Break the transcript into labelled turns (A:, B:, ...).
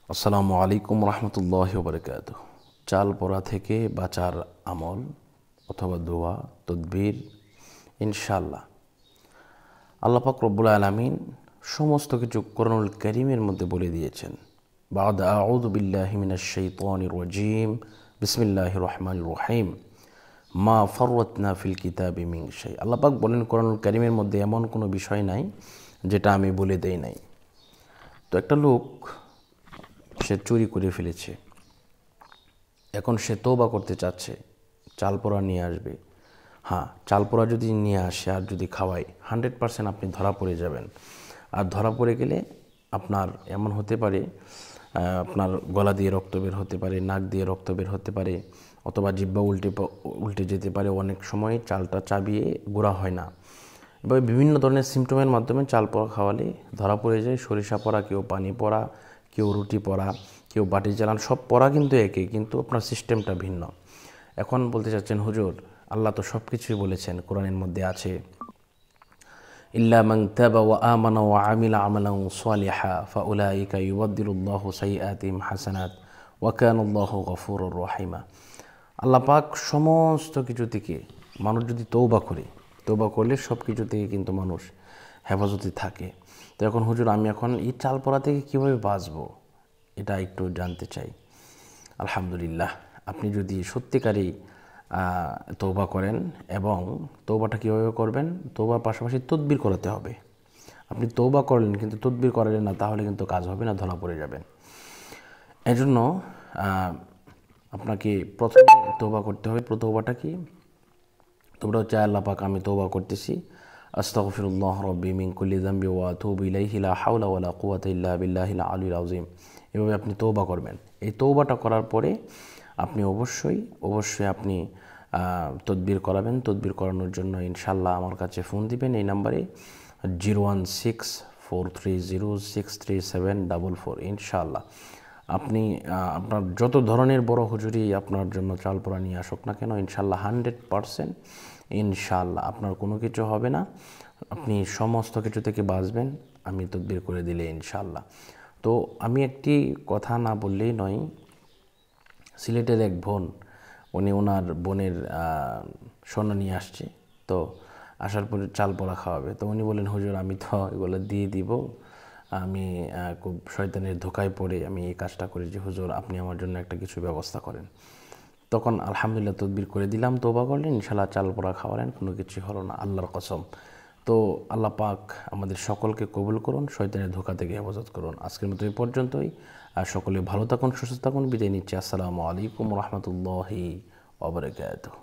A: আসসালামু আলাইকুম রহমতুল্লাহি ওয়া বারাকাতুহু। চাল পড়া থেকে বাঁচার আমল অথবা দোয়া তদবির ইনশাআল্লাহ আল্লাহ পাক রব্বুল আলামিন সমস্ত কিছু কোরআনুল কারীমের মধ্যে বলে দিয়েছেন। বা'দ আউযু বিল্লাহি মিনাশ শাইতানির রাজীম, বিসমিল্লাহির রহমানির রহিম, মা ফাররাতনা ফিল কিতাবি মিন শাই। আল্লাহ পাক বলেন কোরআনুল কারীমের মধ্যে এমন কোনো বিষয় নাই যেটা আমি বলে দেই নাই। তো একটা লোক সে চুরি করে ফেলেছে, এখন সে তওবা করতে চাচ্ছে, চাল পোড়া নিয়ে আসবে। হ্যাঁ, চাল পোড়া যদি নিয়ে আসে আর যদি খাওয়াই 100% আপনি ধরা পড়ে যাবেন। আর ধরা পড়ে গেলে আপনার এমন হতে পারে, আপনার গলা দিয়ে রক্ত বের হতে পারে, নাক দিয়ে রক্ত বের হতে পারে, অথবা জিহ্বা উল্টে যেতে পারে। অনেক সময় চালটা চাবিয়ে গুঁড়া হয় না। এভাবে বিভিন্ন ধরনের সিমটমের মাধ্যমে চাল পোড়া খাওয়ালে ধরা পড়ে যায়। সরিষা পোড়া, কেউ পানি পোড়া, কেউ রুটি পোড়া, কেউ বাটি চালান, সব পোড়া কিন্তু একই, কিন্তু আপনার সিস্টেমটা ভিন্ন। এখন বলতে চাচ্ছেন, হুজুর আল্লাহ তো সব কিছুই বলেছেন, কোরআনের মধ্যে আছে ইল্লা মান তাবা ওয়া আমানা ওয়া আমিলা আমালান সালিহা ফাউলাইকা ইউবাদদিলুল্লাহু সাইয়্যাতিহিম হাসানাত ওয়া কানাল্লাহু গফুরুর রহিমা। আল্লাহ পাক সমস্ত কিছু থেকে মানুষ যদি তওবা করলে সব কিছু থেকে কিন্তু মানুষ হেফাজতে থাকে। তো এখন হুজুর আমি এখন এই চাল পোড়া থেকে কীভাবে বাঁচবো এটা একটু জানতে চাই। আলহামদুলিল্লাহ, আপনি যদি সত্যিকারই তওবা করেন, এবং তওবাটা কীভাবে করবেন, তওবার পাশাপাশি তদবির করাতে হবে। আপনি তওবা করলেন কিন্তু তদবির করালেন না, তাহলে কিন্তু কাজ হবে না, ধরা পড়ে যাবেন। এজন্য আপনাকে প্রথমে তওবা করতে হবে। তওবাটা কি? তওবাটা হচ্ছে, আল্লাহ পাক আমি তওবা করতেছি, আস্তাগফিরুল্লাহ রাব্বি মিন কুল্লি যামবি ওয়া আতুবু ইলাইহি লা হাওলা ওয়ালা কুওয়াতা ইল্লা বিল্লাহিল আলিয়্যিল আযীম। এভাবে আপনি তওবা করবেন। এই তওবাটা করার পরে আপনি অবশ্যই আপনি তদবির করাবেন। তদবির করানোর জন্য ইনশাআল্লাহ আমার কাছে ফোন দিবেন এই নাম্বারে 01643063744। ইনশাআল্লাহ আপনি আপনার যত ধরনের বড় হুজুরি আপনার জন্য চাল পোড়া নিয়ে আসুক না কেন, ইনশাআল্লাহ 100% ইনশাআল্লাহ আপনার কোনো কিছু হবে না। আপনি সমস্ত কিছু থেকে বাঁচবেন আমি তদবির করে দিলে ইনশাআল্লাহ। তো আমি একটি কথা না বললেই নয়। সিলেটের এক বোন, উনি ওনার বোনের স্বর্ণ নিয়ে আসছে, তো আসার পরে চাল পোড়া খাওয়াবে। তো উনি বলেন, হুজুর আমি তো এগুলো দিয়ে দিব, আমি খুব শয়তানের ধোকায় পড়ে আমি এই কাজটা করি, যে হুজুর আপনি আমার জন্য একটা কিছু ব্যবস্থা করেন। তখন আলহামদুলিল্লাহ তদবির করে দিলাম, তওবা করলেন, ইনশাআল্লাহ চাল পোড়া খাওয়ালেন, কোনো কিছুই হলো না, আল্লাহর কসম। তো আল্লাহ পাক আমাদের সকলকে কবুল করুন, শয়তানের ধোঁকা থেকে হেফাজত করুন। আজকের মতো এই পর্যন্তই। আর সকলে ভালো থাকুন, সুস্থ থাকুন। বিদায় নিচ্ছি। আসসালামু আলাইকুম রহমতুল্লাহি ওয়া বারাকাতুহু।